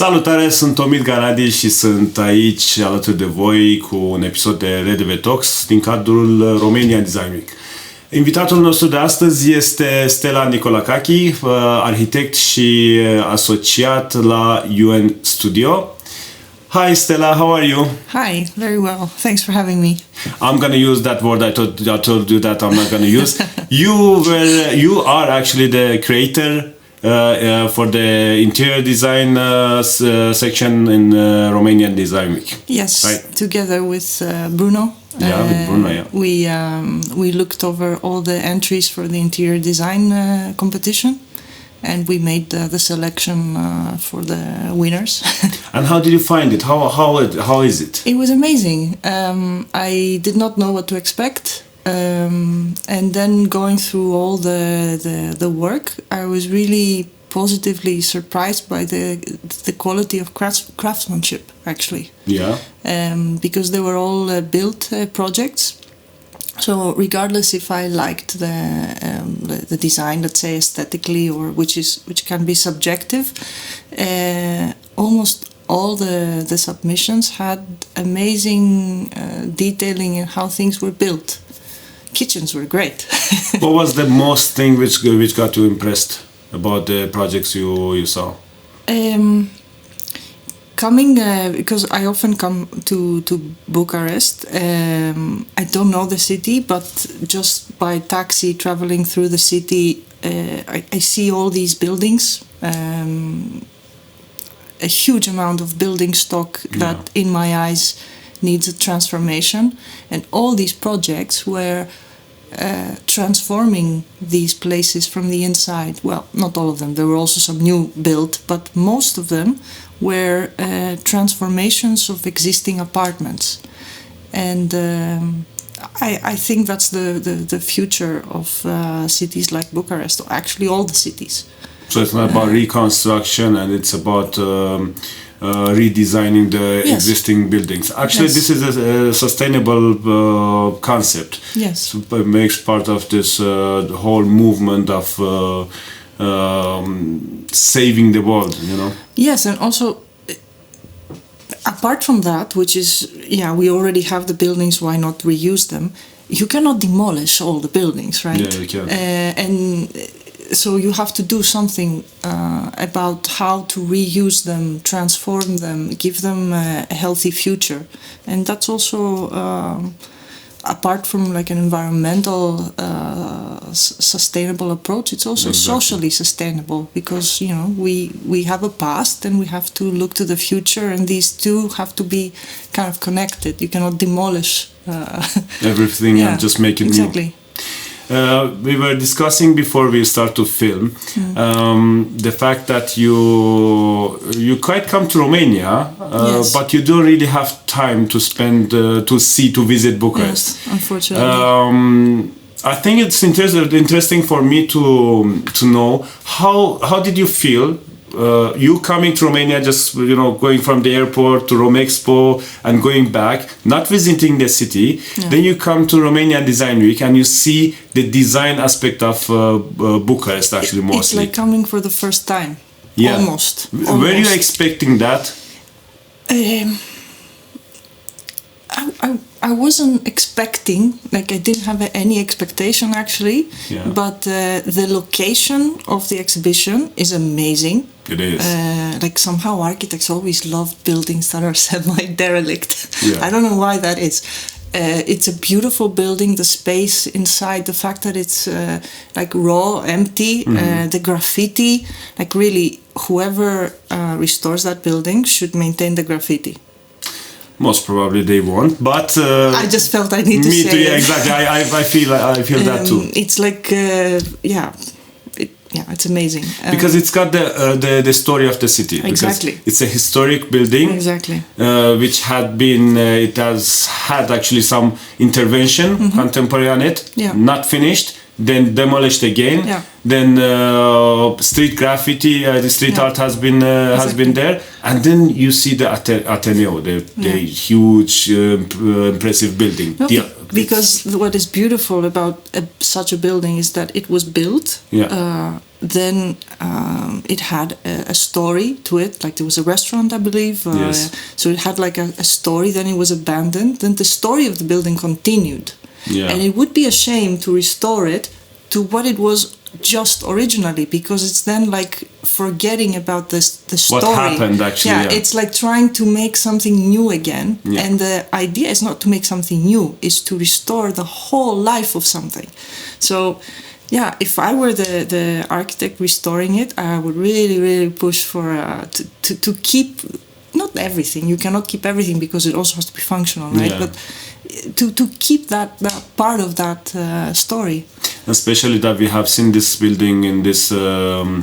Salutare, sunt Omid Ghannadi și sunt aici alături de voi cu un episod de RDW Talks din cadrul Romanian Design Week. Invitatul nostru de astăzi este Stella Nikolakaki, arhitect și asociat la UN Studio. Hi Stella, how are you? Hi, very well. Thanks for having me. I'm gonna use that word. I told you that I'm not gonna use. You are actually the creator for the interior design section in Romanian Design Week. Yes, right? Together with Bruno. With Bruno, yeah. We looked over all the entries for the interior design competition, and we made the selection for the winners. And how did you find it? How is it? It was amazing. I did not know what to expect. And then going through all the work, I was really positively surprised by the quality of craftsmanship, actually. Yeah. Because they were all built projects. So regardless if I liked the design, let's say aesthetically, or which can be subjective, almost all the submissions had amazing detailing in how things were built. Kitchens were great. What was the most thing which got you impressed about the projects you saw? Because I often come to Bucharest. I don't know the city, but just by taxi traveling through the city, I see all these buildings. A huge amount of building stock that, in my eyes, needs a transformation, and all these projects were transforming these places from the inside. Well, not all of them, there were also some new built, but most of them were transformations of existing apartments. And I think that's the future of cities like Bucharest, or actually all the cities. So it's not about reconstruction, and it's about redesigning the existing buildings. Actually, this is a sustainable concept. Yes. So it makes part of this whole movement of saving the world, you know? Yes, and also, apart from that, which is, we already have the buildings, why not reuse them? You cannot demolish all the buildings, right? Yeah, you can. And so you have to do something about how to reuse them, transform them, give them a healthy future. And that's also, apart from like an environmental sustainable approach, it's also socially sustainable, because, we have a past and we have to look to the future, and these two have to be kind of connected. You cannot demolish everything and just make it exactly. new. We were discussing before we start to film the fact that you quite come to Romania, but you don't really have time to spend to visit Bucharest. Yes, unfortunately. I think it's interesting for me to know how did you feel. You coming to Romania, just going from the airport to Romexpo and going back, not visiting the city. Then you come to Romanian Design Week and you see the design aspect of Bucharest, actually, mostly. It's like coming for the first time. Yeah. Almost. Were you expecting that? I wasn't expecting, I didn't have any expectation actually, but the location of the exhibition is amazing. It is. Somehow architects always love buildings that are semi-derelict. Yeah. I don't know why that is. It's a beautiful building, the space inside, the fact that it's raw, empty, the graffiti, really whoever restores that building should maintain the graffiti. Most probably they won't, but I just felt I need to say me too. Yeah, exactly. I feel that too. It's it's amazing because it's got the story of the city. Exactly, it's a historic building. Exactly, which it has had actually some intervention contemporary on it. Not finished. Then demolished again. Then street graffiti, the street art has been there, and then you see the Ateneo, the huge, impressive building. Because what is beautiful about such a building is that it was built. Yeah. Then it had a story to it, like there was a restaurant, I believe. Yes. So it had like a story. Then it was abandoned. Then the story of the building continued. Yeah. And it would be a shame to restore it to what it was just originally, because it's then like forgetting about the story. What happened actually? Yeah, it's like trying to make something new again. Yeah. And the idea is not to make something new, is to restore the whole life of something. So yeah, if I were the architect restoring it, I would really, really push for to keep, not everything. You cannot keep everything because it also has to be functional, right? Yeah. But to keep that part of that story. Especially that we have seen this building in this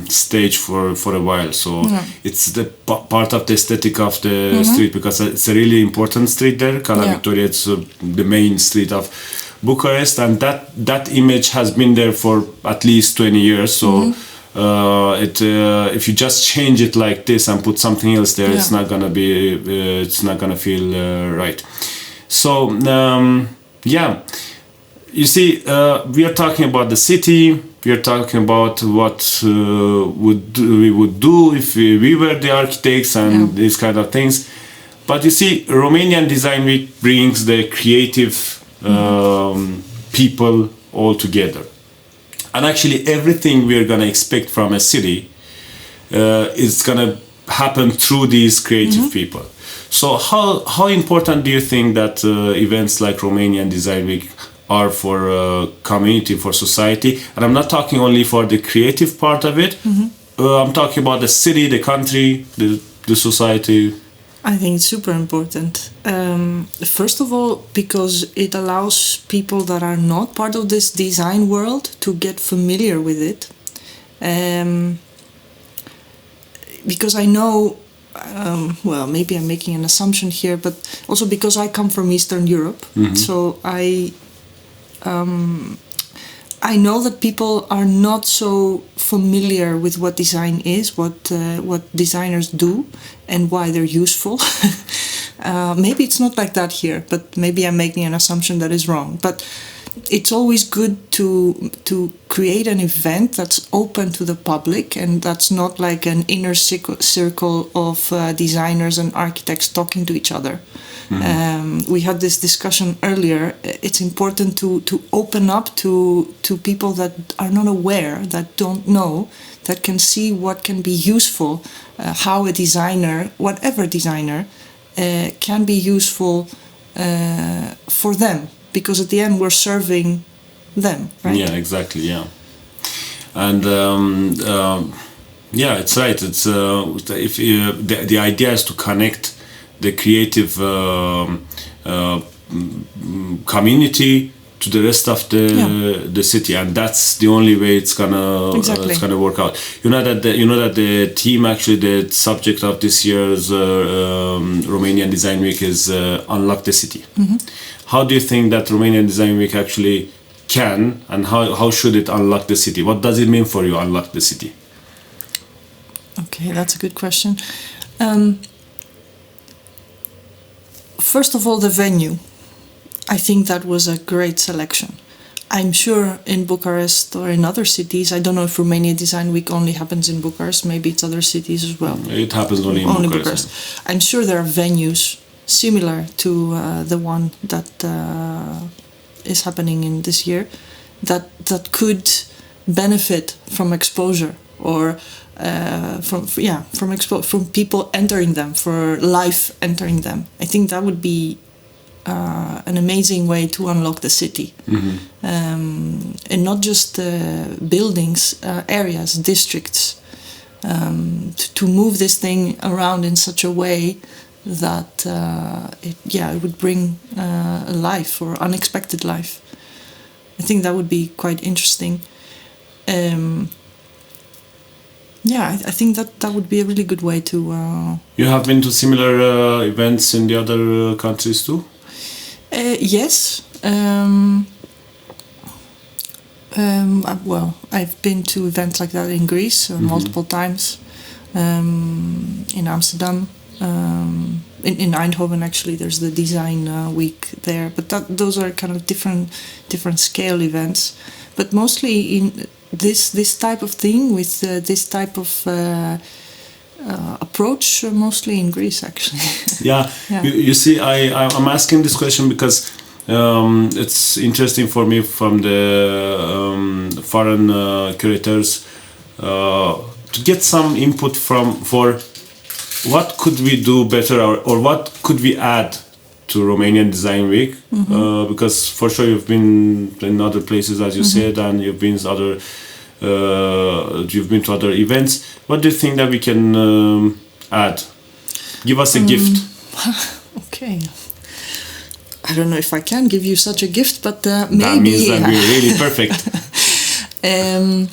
stage for a while, so it's the part of the aesthetic of the street, because it's a really important street there. Cala Victoria, it's the main street of Bucharest, and that image has been there for at least 20 years. So if you just change it like this and put something else there, it's not gonna be it's not gonna feel right. So you see, we are talking about the city. We are talking about what we would do if we were the architects and these kind of things. But you see, Romanian Design Week brings the creative people all together. And actually everything we're going to expect from a city is going to happen through these creative people. So how important do you think that events like Romanian Design Week are for community, for society? And I'm not talking only for the creative part of it. I'm talking about the city, the country, the society. I think it's super important. First of all, because it allows people that are not part of this design world to get familiar with it. Because I know, well, maybe I'm making an assumption here, but also because I come from Eastern Europe, so I know that people are not so familiar with what design is, what designers do, and why they're useful. Maybe it's not like that here, but maybe I'm making an assumption that is wrong. But it's always good to create an event that's open to the public, and that's not like an inner circle of designers and architects talking to each other. We had this discussion earlier. It's important to open up to people that are not aware, that don't know, that can see what can be useful, how a designer, whatever designer, can be useful for them. Because at the end we're serving them, right? Yeah, exactly. Yeah, and yeah, it's right. It's if the idea is to connect the creative community to the rest of the city, and that's the only way it's gonna work out. You know that the team, actually the subject of this year's Romanian Design Week is Unlock the City. How do you think that Romanian Design Week actually can, and how should it unlock the city? What does it mean for you, unlock the city? Okay, that's a good question. First of all, the venue. I think that was a great selection. I'm sure in Bucharest or in other cities, I don't know if Romanian Design Week only happens in Bucharest, maybe it's other cities as well. It happens only in Bucharest. I'm sure there are venues similar to the one that is happening in this year that could benefit from exposure, or from people entering them, for life entering them. I think that would be an amazing way to unlock the city. And not just buildings, areas, districts, to move this thing around in such a way that it would bring life, or unexpected life. I think that would be quite interesting. I think that would be a really good way to... You have been to similar events in the other countries too? Yes. Well, I've been to events like that in Greece multiple times, in Amsterdam, in Eindhoven actually there's the design week there, but those are kind of different scale events. But mostly in this type of thing with this type of approach, mostly in Greece actually. Yeah. You see, I'm asking this question because it's interesting for me from the foreign curators to get some input for what could we do better or what could we add to Romanian Design Week, because for sure you've been in other places, as you said, and you've been to other events. What do you think that we can add? Give us a gift. Okay. I don't know if I can give you such a gift, but maybe... That means that we're really perfect. I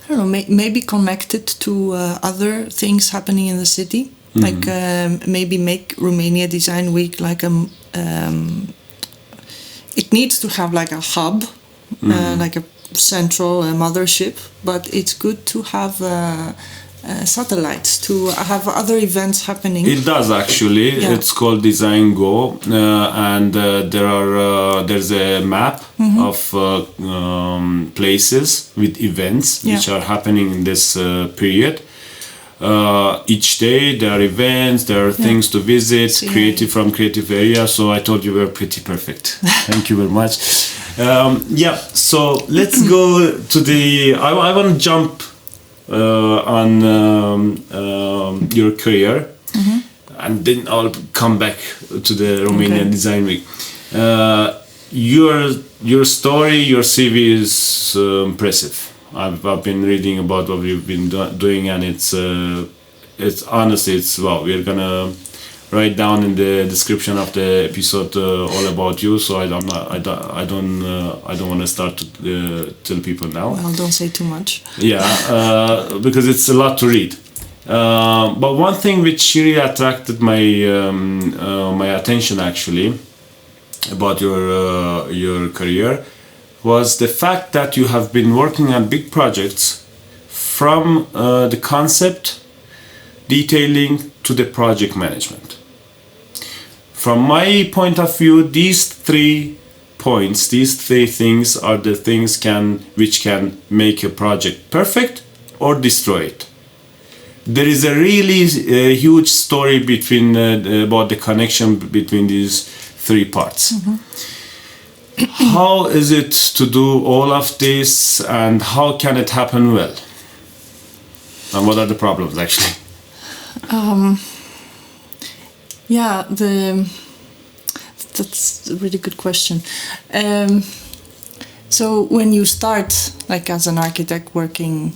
don't know, maybe connect it to other things happening in the city. Like maybe make Romania Design Week like it needs to have like a hub, like a central mothership, but it's good to have satellites, to have other events happening. It does actually. Yeah. It's called Design Go, and there's a map of places with events which are happening in this period. Each day there are events, there are things to visit, creative area. So I told you we're pretty perfect. Thank you very much. So let's go to the... I want to jump on your career, and then I'll come back to the Romanian Design Week. Your story, your CV is impressive. I've been reading about what you've been doing, and it's honestly, we're gonna write down in the description of the episode all about you. So I don't want to start to tell people now. Well, don't say too much. Yeah, because it's a lot to read. But one thing which really attracted my attention actually about your career was the fact that you have been working on big projects from the concept, detailing, to the project management. From my point of view, these three things are the things which can make a project perfect or destroy it. There is a really huge story about the connection between these three parts. How is it to do all of this, and how can it happen well? And what are the problems actually? That's a really good question. So when you start, like as an architect working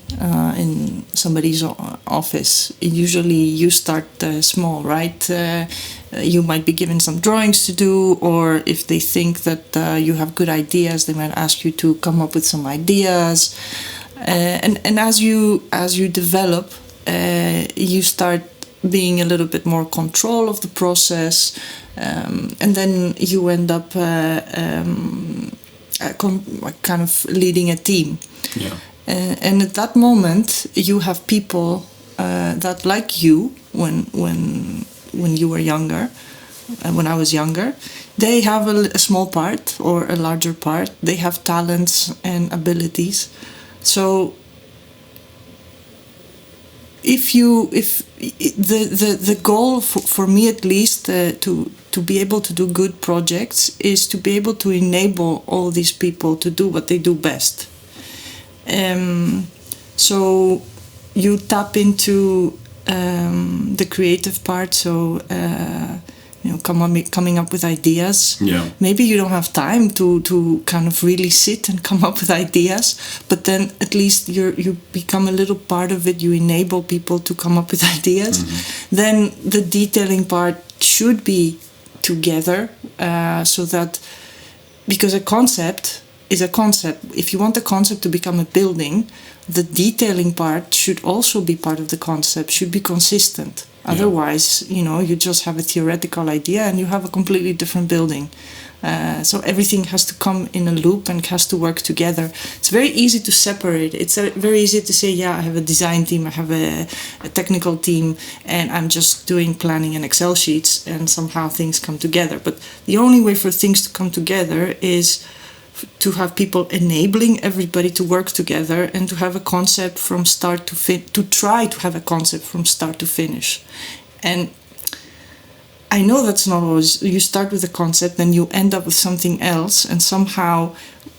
in somebody's office, usually you start small, right? You might be given some drawings to do, or if they think that you have good ideas, they might ask you to come up with some ideas. And as you develop, you start being a little bit more control of the process, and then you end up kind of leading a team. Yeah. And at that moment, you have people that, like you, when you were younger, when I was younger, they have a small part or a larger part. They have talents and abilities. So if the goal for me at least to be able to do good projects is to be able to enable all these people to do what they do best. So you tap into the creative part, so coming up with ideas. Yeah. Maybe you don't have time to kind of really sit and come up with ideas, but then at least you become a little part of it. You enable people to come up with ideas. Then the detailing part should be together, so that, because a concept is a concept. If you want a concept to become a building, the detailing part should also be part of the concept, should be consistent. Otherwise, you just have a theoretical idea and you have a completely different building. So everything has to come in a loop and has to work together. It's very easy to separate. It's very easy to say, I have a design team, I have a technical team, and I'm just doing planning and Excel sheets, and somehow things come together. But the only way for things to come together is to have people enabling everybody to work together and to have a concept from start to to try to have a concept from start to finish. And I know that's not always, you start with a concept, then you end up with something else, and somehow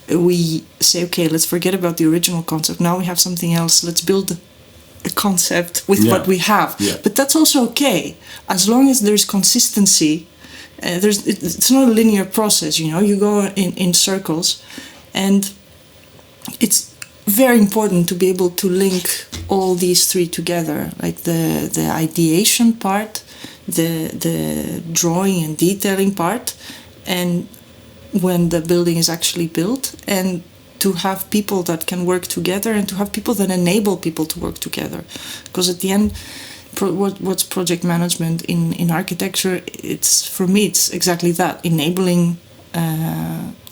we say, okay, let's forget about the original concept. Now we have something else. Let's build a concept with what we have. Yeah. But that's also okay, as long as there's consistency. It's not a linear process, you go in circles, and it's very important to be able to link all these three together, like the ideation part, the drawing and detailing part, and when the building is actually built, and to have people that can work together and to have people that enable people to work together. Because at the end, what's project management in architecture? For me, it's exactly that, enabling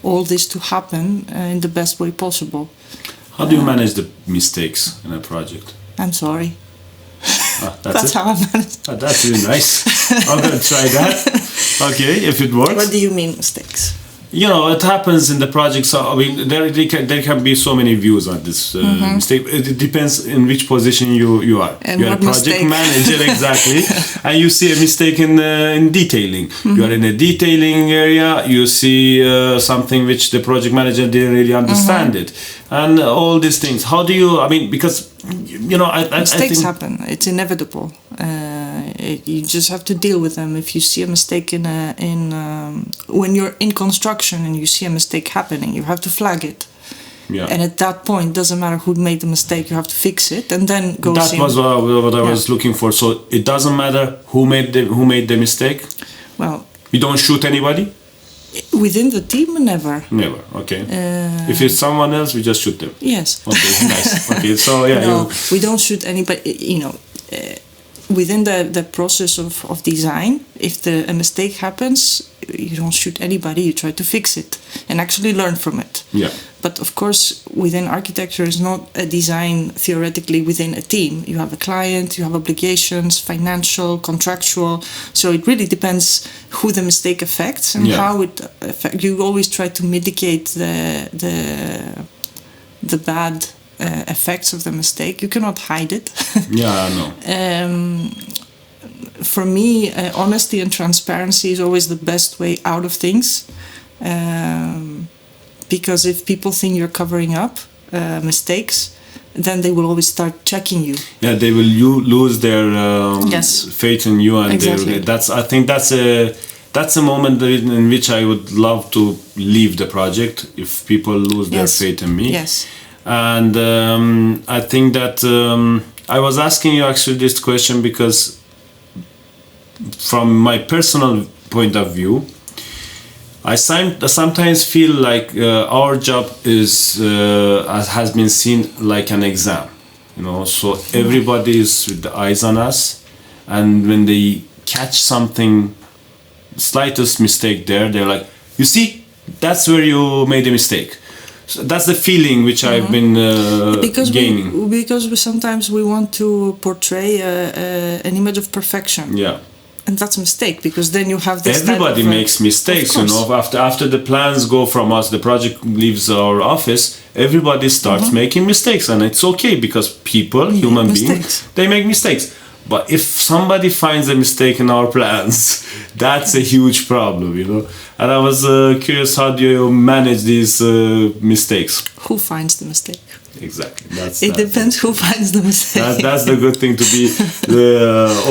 all this to happen in the best way possible. How do you manage the mistakes in a project? I'm sorry. That's how I manage. That's really nice. I'm going to try that. Okay, if it works. What do you mean mistakes? It happens in the project. So, there can be so many views on this mistake. It depends in which position you are. And you're a project manager, exactly. And you see a mistake in detailing. You are in a detailing area. You see something which the project manager didn't really understand it. And all these things. How do you, because, mistakes happen. It's inevitable. You just have to deal with them. If you see a mistake when you're in construction and you see a mistake happening, you have to flag it. Yeah. And at that point, doesn't matter who made the mistake, you have to fix it and then go. That was what I was looking for. So it doesn't matter who made the mistake. Well, you don't shoot anybody. Within the team, never. Never. Okay. If it's someone else, we just shoot them. Yes. Okay. Nice. Okay. So yeah. No, we don't shoot anybody. Within the process of design, if a mistake happens, you don't shoot anybody. You try to fix it and actually learn from it. Yeah. But of course, within architecture, is not a design theoretically within a team. You have a client, you have obligations, financial, contractual. So it really depends who the mistake affects and how it affects. You always try to mitigate the bad effects of the mistake. You cannot hide it. Yeah, I know. For me, honesty and transparency is always the best way out of things. Because if people think you're covering up mistakes, then they will always start checking you. Yeah, they will lose their faith in you, and exactly. I think that's a moment in which I would love to leave the project if people lose their faith in me. Yes. And I think that I was asking you actually this question because from my personal point of view, I sometimes feel like our job has been seen like an exam, so everybody is with the eyes on us, and when they catch something, slightest mistake they're like, you see, that's where you made a mistake. So that's the feeling which I've been gaining. Because sometimes we want to portray an image of perfection. Yeah. And that's a mistake, because then you have this. Everybody makes mistakes, After the plans go from us, the project leaves our office. Everybody starts making mistakes, and it's okay because human beings, they make mistakes. But if somebody finds a mistake in our plans, that's a huge problem, And I was curious, how do you manage these mistakes? Who finds the mistake? Exactly. It depends who finds the mistake. That's the good thing, to be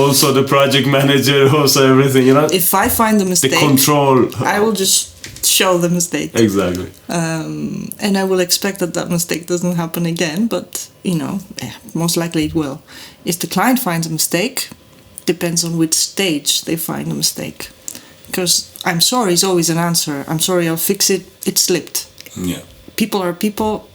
also the project manager, also everything, If I find the mistake, the control. I will just show the mistake. Exactly. And I will expect that mistake doesn't happen again, but, most likely it will. If the client finds a mistake, depends on which stage they find the mistake. Because I'm sorry is always an answer. I'm sorry, I'll fix it, it slipped. Yeah. people are people.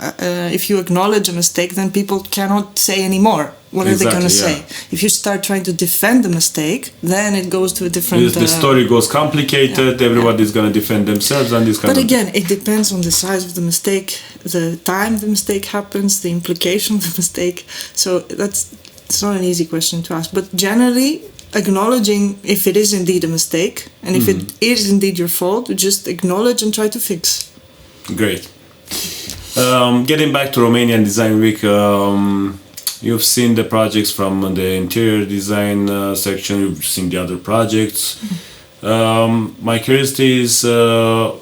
If you acknowledge a mistake, then people cannot say anymore. What are they going to say? If you start trying to defend the mistake, then it goes to a different... The story goes complicated, everybody's going to defend themselves and this kind of... But again, it depends on the size of the mistake, the time the mistake happens, the implication of the mistake. So it's not an easy question to ask. But generally, acknowledging if it is indeed a mistake, and if it is indeed your fault, just acknowledge and try to fix. Great. Getting back to Romanian Design Week... you've seen the projects from the interior design section, you've seen the other projects. My curiosity is, of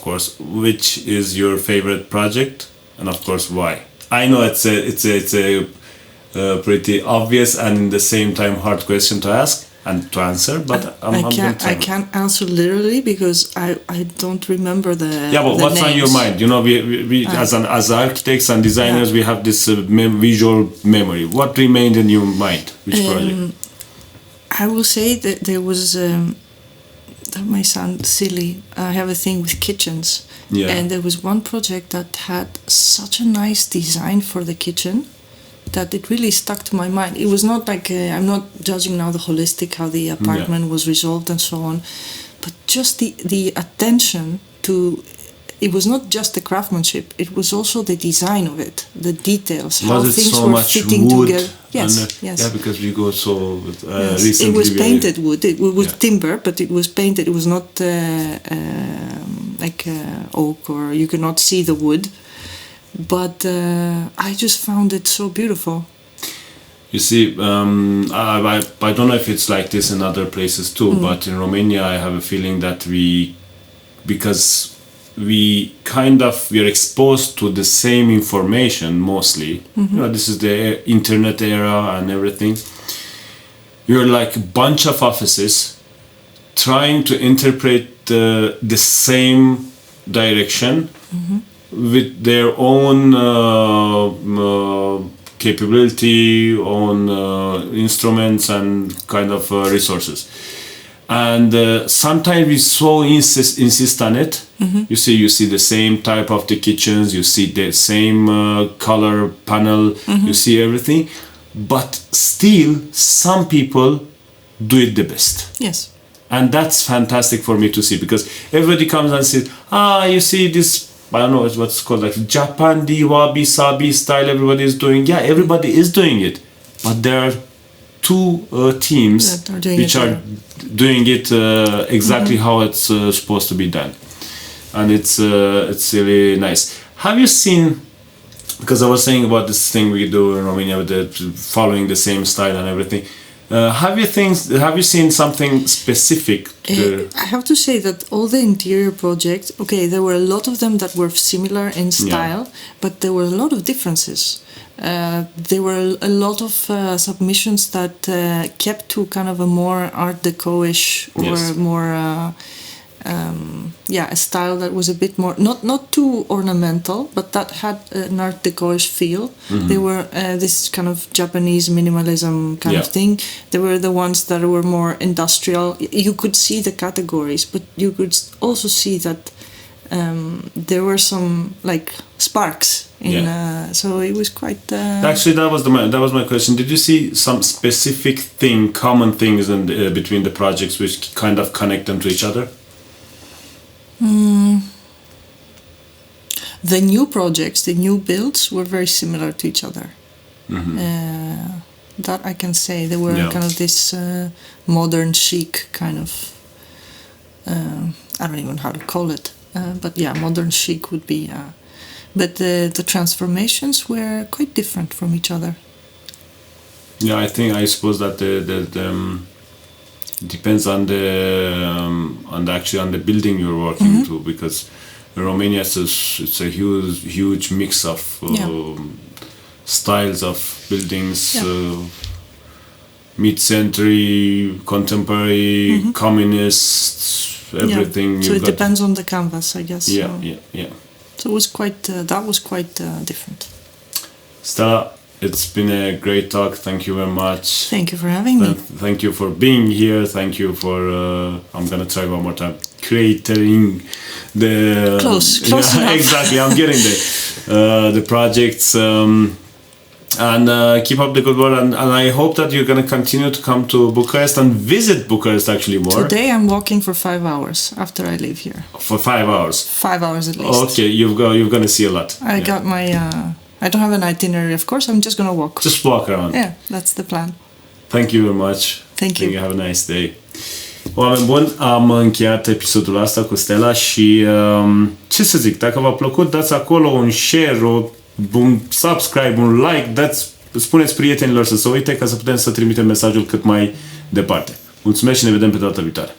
course, which is your favorite project, and of course, why? I know it's a pretty obvious and at the same time hard question to ask and to answer, but I can't answer literally because I don't remember the but the what's names. on your mind? You know, we as architects and designers, we have this visual memory. What remained in your mind? Which project? I will say that there was that might sound silly. I have a thing with kitchens, and there was one project that had such a nice design for the kitchen that it really stuck to my mind. It was not like I'm not judging now the holistic, how the apartment was resolved and so on, but just the attention to. It was not just the craftsmanship; it was also the design of it, the details, how things so were fitting together. Yes. Yeah, because we go so recently. It was painted wood. It was timber, but it was painted. It was not like oak, or you could not see the wood. But I just found it so beautiful. You see, I don't know if it's like this in other places too, but in Romania I have a feeling that because we are exposed to the same information mostly. You know, this is the internet era and everything. You're like a bunch of offices trying to interpret the same direction with their own capability, own instruments and kind of resources. And sometimes we so insist on it. You see the same type of the kitchens, you see the same color panel, you see everything. But still, some people do it the best. Yes. And that's fantastic for me to see, because everybody comes and says, you see this, I don't know what's called, like Japan, wabi sabi style, everybody is doing. Yeah, everybody is doing it. But there are two teams which are doing it exactly how it's supposed to be done. And it's really nice. Have you seen, because I was saying about this thing we do in Romania with the following the same style and everything, have you seen something specific? I have to say that all the interior projects, there were a lot of them that were similar in style, but there were a lot of differences. There were a lot of submissions that kept to kind of a more Art Deco-ish or more a style that was a bit more not too ornamental, but that had an Art Deco-ish feel. They were this kind of Japanese minimalism kind of thing. There were the ones that were more industrial. You could see the categories, but you could also see that there were some like sparks in so it was quite actually that was my question. Did you see some specific common things in between the projects which kind of connect them to each other? The new projects, the new builds were very similar to each other. That I can say. They were kind of this modern chic kind of I don't even know how to call it, but modern chic would be but the transformations were quite different from each other. I suppose that the depends on the building you're working to, because Romania it's a huge mix of styles of buildings, mid-century, contemporary, communist, everything. So it depends on the canvas, I guess. Yeah. So it was quite that was quite different. Stella, It's been a great talk. Thank you very much. Thank you for having me. Thank you for being here. Thank you for, I'm going to try one more time, creating the... Close enough. Exactly, I'm getting the projects. And keep up the good work. And I hope that you're going to continue to come to Bucharest and visit Bucharest actually more. Today I'm walking for 5 hours after I leave here. For 5 hours? 5 hours at least. Okay, you're going to see a lot. I got my... I don't have an itinerary, of course. I'm just going to walk. Just walk around. Yeah, that's the plan. Thank you very much. Thank you. Have a nice day. Oameni buni, am încheiat episodul ăsta cu Stella și ce să zic, dacă v-a plăcut, dați acolo un share, un subscribe, un like, spuneți prietenilor să se uite ca să putem să trimitem mesajul cât mai departe. Mulțumesc și ne vedem pe data viitoare.